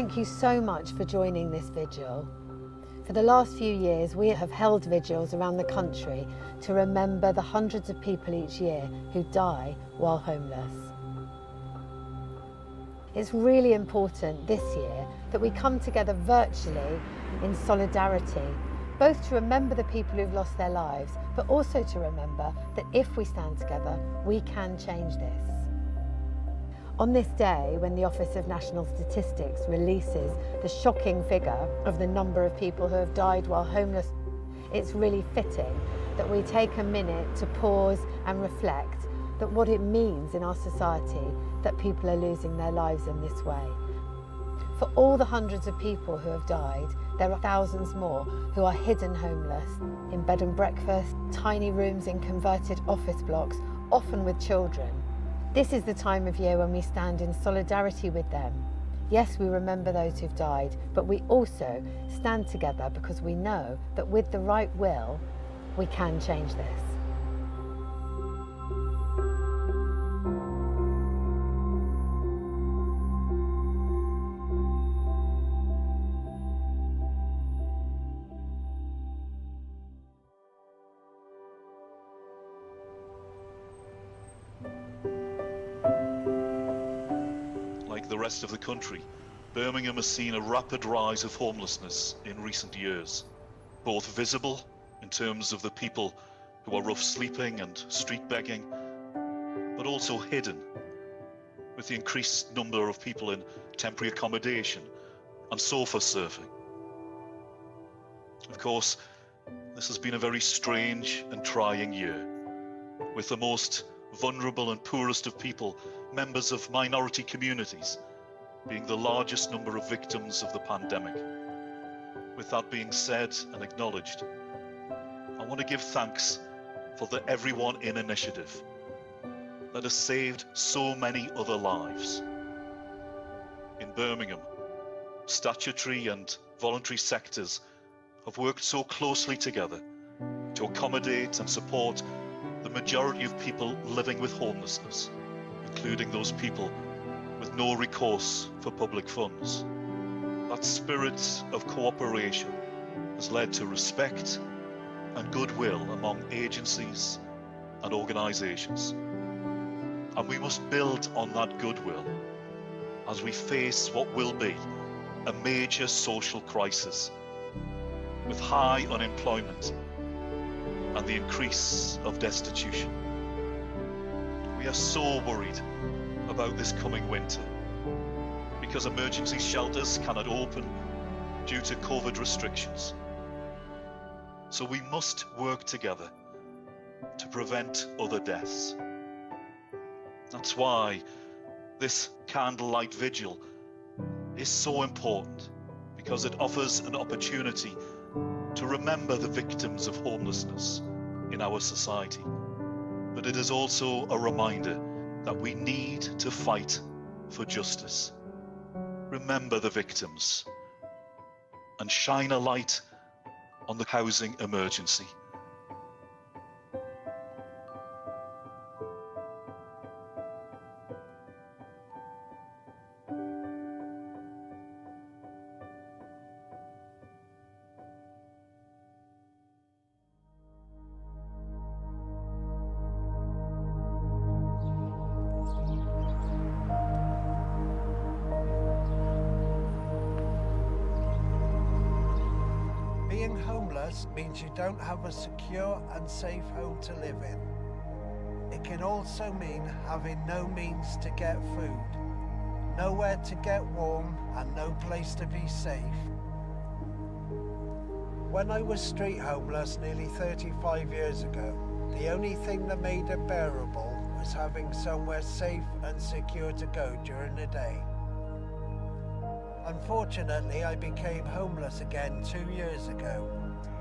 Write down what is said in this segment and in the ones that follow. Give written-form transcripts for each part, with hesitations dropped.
thank you so much for joining this vigil. For the last few years, we have held vigils around the country to remember the hundreds of people each year who die while homeless. It's really important this year that we come together virtually in solidarity, both to remember the people who've lost their lives, but also to remember that if we stand together, we can change this. On this day, when the Office of National Statistics releases the shocking figure of the number of people who have died while homeless, it's really fitting that we take a minute to pause and reflect that what it means in our society that people are losing their lives in this way. For all the hundreds of people who have died, there are thousands more who are hidden homeless, in bed and breakfast, tiny rooms in converted office blocks, often with children. This is the time of year when we stand in solidarity with them. Yes, we remember those who've died, but we also stand together because we know that with the right will, we can change this. Like the rest of the country, Birmingham has seen a rapid rise of homelessness in recent years, both visible in terms of the people who are rough sleeping and street begging, but also hidden with the increased number of people in temporary accommodation and sofa surfing. Of course, this has been a very strange and trying year, with the most vulnerable and poorest of people, members of minority communities, being the largest number of victims of the pandemic. With that being said and acknowledged, I want to give thanks for the Everyone In initiative that has saved so many other lives. In Birmingham, statutory and voluntary sectors have worked so closely together to accommodate and support the majority of people living with homelessness, including those people with no recourse for public funds. That spirit of cooperation has led to respect and goodwill among agencies and organisations. And we must build on that goodwill as we face what will be a major social crisis, with high unemployment and the increase of destitution. We are so worried about this coming winter because emergency shelters cannot open due to COVID restrictions. So we must work together to prevent other deaths. That's why this Candlelit Vigil is so important, because it offers an opportunity to remember the victims of homelessness in our society. But it is also a reminder that we need to fight for justice. Remember the victims and shine a light on the housing emergency. Being homeless means you don't have a secure and safe home to live in. It can also mean having no means to get food, nowhere to get warm, and no place to be safe. When I was street homeless nearly 35 years ago, the only thing that made it bearable was having somewhere safe and secure to go during the day. Unfortunately, I became homeless again 2 years ago.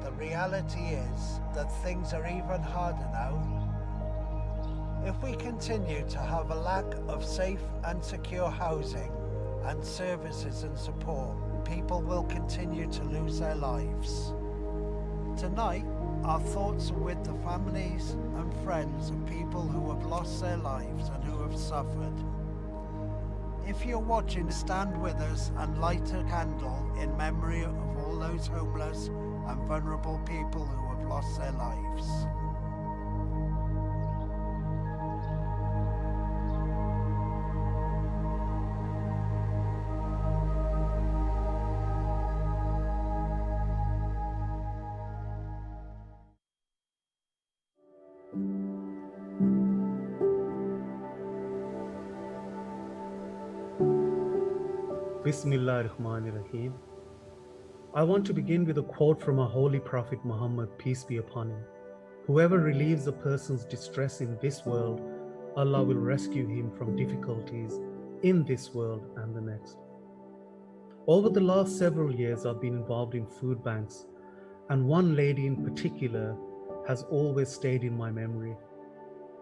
The reality is that things are even harder now. If we continue to have a lack of safe and secure housing and services and support, people will continue to lose their lives. Tonight, our thoughts are with the families and friends of people who have lost their lives and who have suffered. If you're watching, stand with us and light a candle in memory of all those homeless and vulnerable people who have lost their lives. Bismillah ar-Rahman ar-Rahim. I want to begin with a quote from our Holy Prophet Muhammad, peace be upon him. Whoever relieves a person's distress in this world, Allah will rescue him from difficulties in this world and the next. Over the last several years, I've been involved in food banks, and one lady in particular has always stayed in my memory.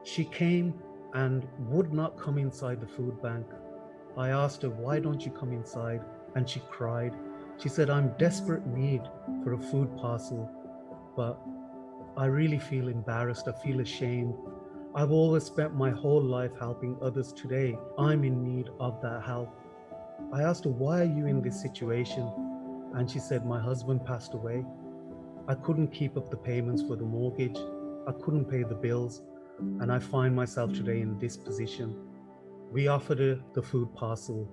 She came and would not come inside the food bank. I asked her, why don't you come inside? And she cried. She said, I'm desperate need for a food parcel, but I really feel embarrassed. I feel ashamed. I've always spent my whole life helping others. Today, I'm in need of that help. I asked her, why are you in this situation? And she said, my husband passed away. I couldn't keep up the payments for the mortgage. I couldn't pay the bills. And I find myself today in this position. We offered her the food parcel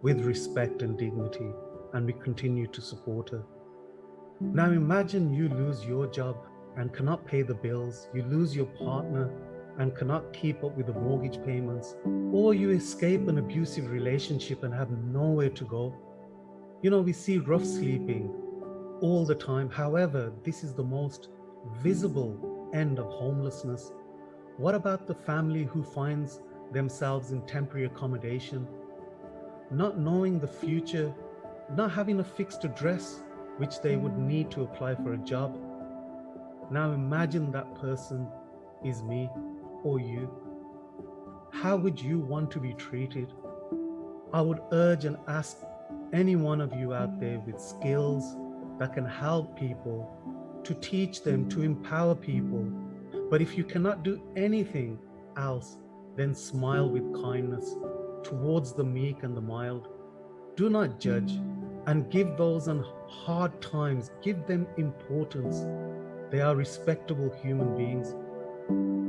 with respect and dignity, and we continue to support her. Now imagine you lose your job and cannot pay the bills, you lose your partner and cannot keep up with the mortgage payments, or you escape an abusive relationship and have nowhere to go. You know, we see rough sleeping all the time. However, this is the most visible end of homelessness. What about the family who finds themselves in temporary accommodation, not knowing the future, not having a fixed address which they would need to apply for a job? Now imagine that person is me or you. How would you want to be treated? I would urge and ask any one of you out there with skills that can help people, to teach them, to empower people. But if you cannot do anything else, then smile with kindness towards the meek and the mild. Do not judge, and give those on hard times, give them importance. They are respectable human beings,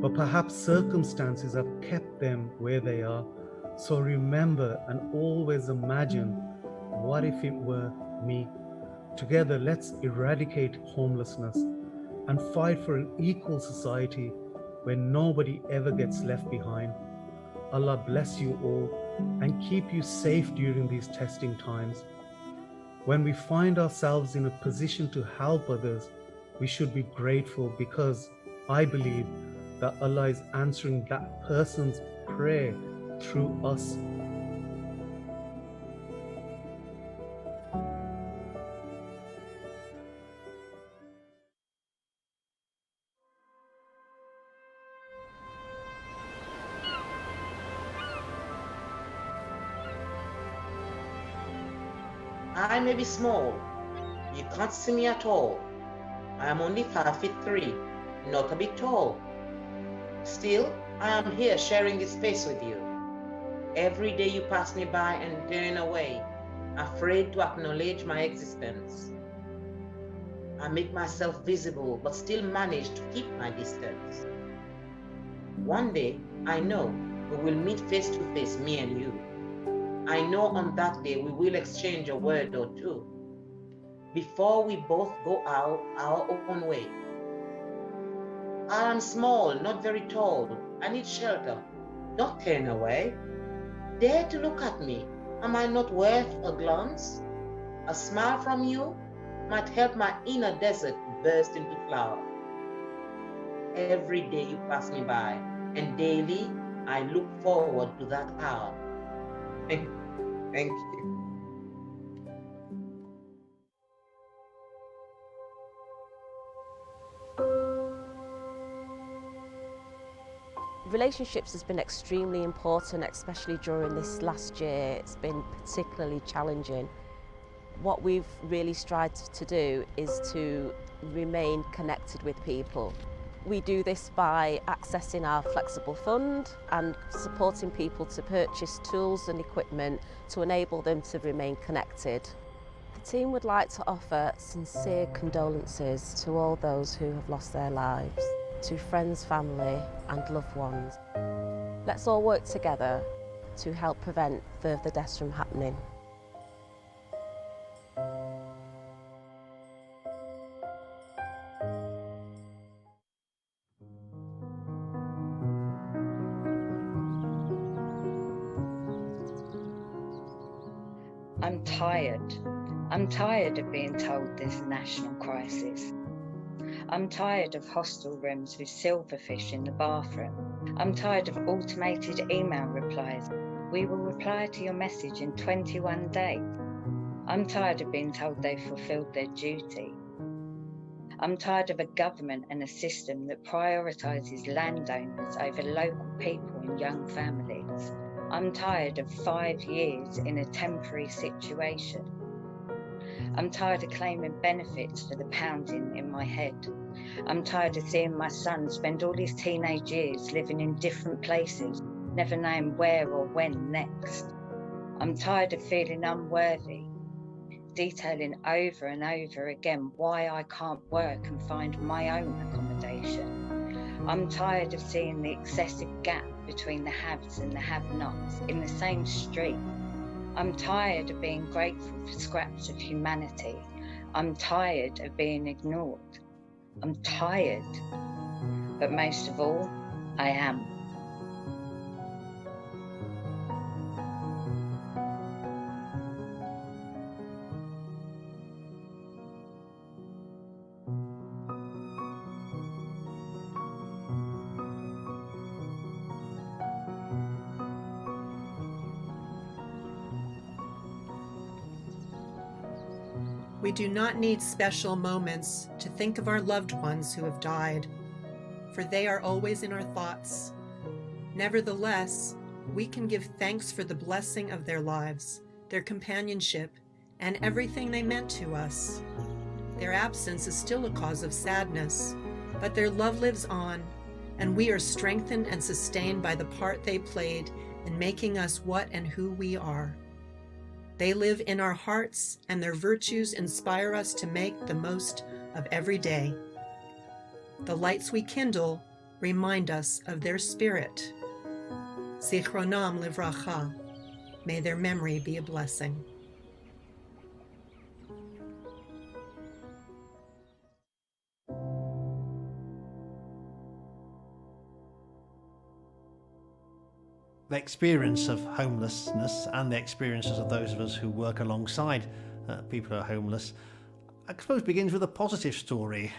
but perhaps circumstances have kept them where they are. So remember and always imagine, what if it were me? Together, let's eradicate homelessness and fight for an equal society where nobody ever gets left behind. Allah bless you all and keep you safe during these testing times. When we find ourselves in a position to help others, we should be grateful, because I believe that Allah is answering that person's prayer through us. I may be small, you can't see me at all. I am only 5'3", not a bit tall. Still, I am here sharing this space with you. Every day you pass me by and turn away, afraid to acknowledge my existence. I make myself visible, but still manage to keep my distance. One day, I know we will meet face to face, me and you. I know on that day we will exchange a word or two before we both go out our own way. I am small, not very tall. I need shelter. Don't turn away. Dare to look at me. Am I not worth a glance? A smile from you might help my inner desert burst into flower. Every day you pass me by, and daily I look forward to that hour. Thank you. Relationships has been extremely important, especially during this last year. It's been particularly challenging. What we've really strived to do is to remain connected with people. We do this by accessing our flexible fund and supporting people to purchase tools and equipment to enable them to remain connected. The team would like to offer sincere condolences to all those who have lost their lives, to friends, family and loved ones. Let's all work together to help prevent further deaths from happening. I'm tired. I'm tired of being told there's a national crisis. I'm tired of hostel rooms with silverfish in the bathroom. I'm tired of automated email replies. We will reply to your message in 21 days. I'm tired of being told they've fulfilled their duty. I'm tired of a government and a system that prioritises landowners over local people and young families. I'm tired of 5 years in a temporary situation. I'm tired of claiming benefits for the pounding in my head. I'm tired of seeing my son spend all his teenage years living in different places, never knowing where or when next. I'm tired of feeling unworthy, detailing over and over again why I can't work and find my own accommodation. I'm tired of seeing the excessive gap between the haves and the have-nots in the same street. I'm tired of being grateful for scraps of humanity. I'm tired of being ignored. I'm tired, but most of all, I am. We do not need special moments to think of our loved ones who have died, for they are always in our thoughts. Nevertheless, we can give thanks for the blessing of their lives, their companionship, and everything they meant to us. Their absence is still a cause of sadness, but their love lives on, and we are strengthened and sustained by the part they played in making us what and who we are. They live in our hearts, and their virtues inspire us to make the most of every day. The lights we kindle remind us of their spirit. Zichronam livracha. May their memory be a blessing. The experience of homelessness and the experiences of those of us who work alongside people who are homeless, I suppose, begins with a positive story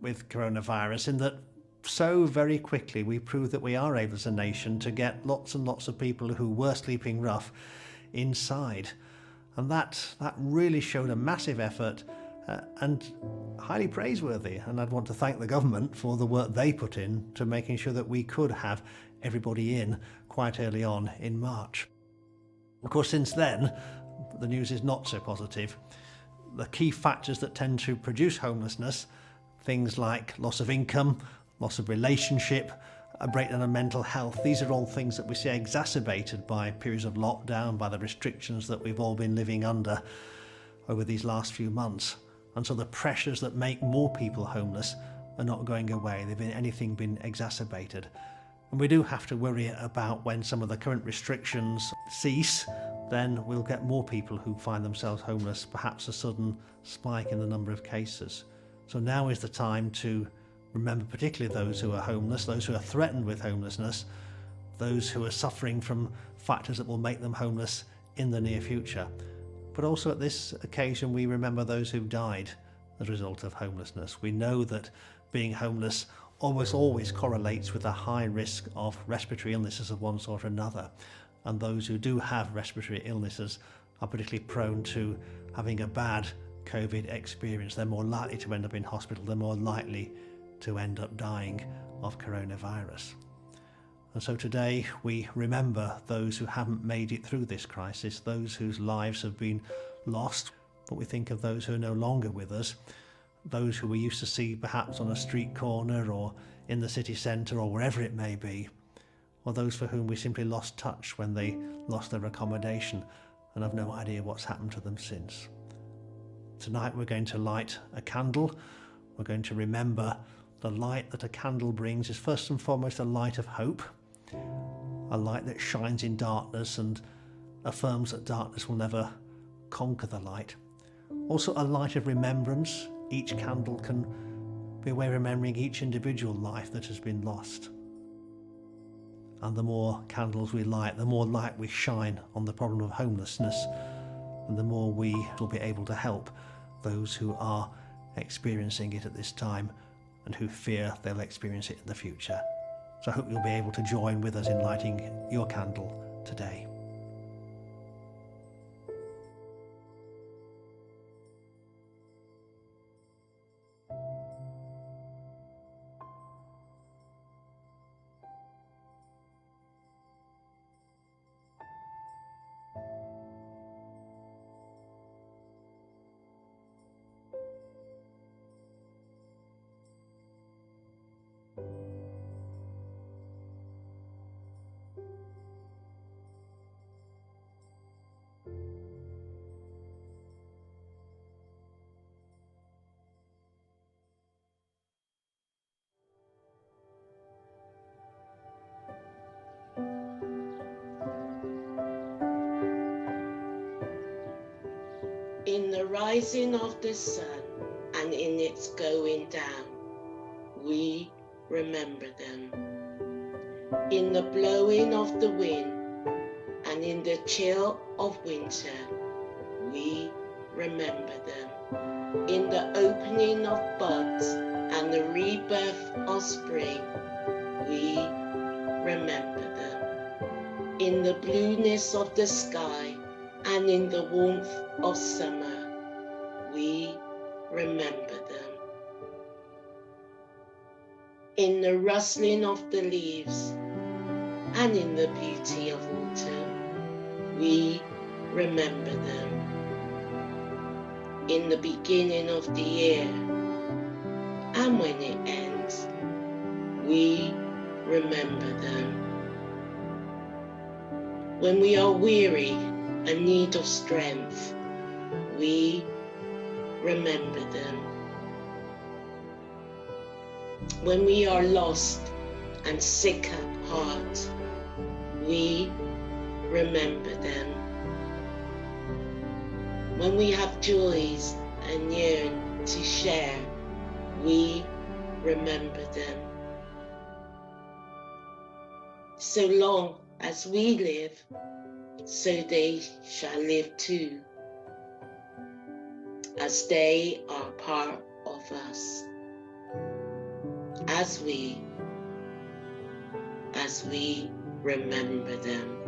with coronavirus, in that so very quickly we proved that we are able as a nation to get lots and lots of people who were sleeping rough inside. And that really showed a massive effort and highly praiseworthy. And I'd want to thank the government for the work they put in to making sure that we could have everybody in quite early on in March. Of course, since then, the news is not so positive. The key factors that tend to produce homelessness, things like loss of income, loss of relationship, a breakdown of mental health, these are all things that we see exacerbated by periods of lockdown, by the restrictions that we've all been living under over these last few months. And so the pressures that make more people homeless are not going away. They've been exacerbated. And we do have to worry about when some of the current restrictions cease, then we'll get more people who find themselves homeless, perhaps a sudden spike in the number of cases. So now is the time to remember particularly those who are homeless, those who are threatened with homelessness, those who are suffering from factors that will make them homeless in the near future. But also at this occasion we remember those who died as a result of homelessness. We know that being homeless always correlates with a high risk of respiratory illnesses of one sort or another. And those who do have respiratory illnesses are particularly prone to having a bad COVID experience. They're more likely to end up in hospital. They're more likely to end up dying of coronavirus. And so today we remember those who haven't made it through this crisis, those whose lives have been lost. But we think of those who are no longer with us, those who we used to see perhaps on a street corner or in the city centre or wherever it may be, or those for whom we simply lost touch when they lost their accommodation and have no idea what's happened to them since. Tonight we're going to light a candle. We're going to remember the light that a candle brings is first and foremost a light of hope, a light that shines in darkness and affirms that darkness will never conquer the light. Also a light of remembrance. Each candle can be a way of remembering each individual life that has been lost. And the more candles we light, the more light we shine on the problem of homelessness, and the more we will be able to help those who are experiencing it at this time and who fear they'll experience it in the future. So I hope you'll be able to join with us in lighting your candle today. In the rising of the sun and in its going down, we remember them. In the blowing of the wind and in the chill of winter, we remember them. In the opening of buds and the rebirth of spring, we remember them. In the blueness of the sky and in the warmth of summer, we remember them. In the rustling of the leaves and in the beauty of autumn, we remember them. In the beginning of the year and when it ends, we remember them. When we are weary and need of strength, we remember them. When we are lost and sick at heart, we remember them. When we have joys and yearn to share, we remember them. So long as we live, so they shall live too, as they are part of us, as we remember them.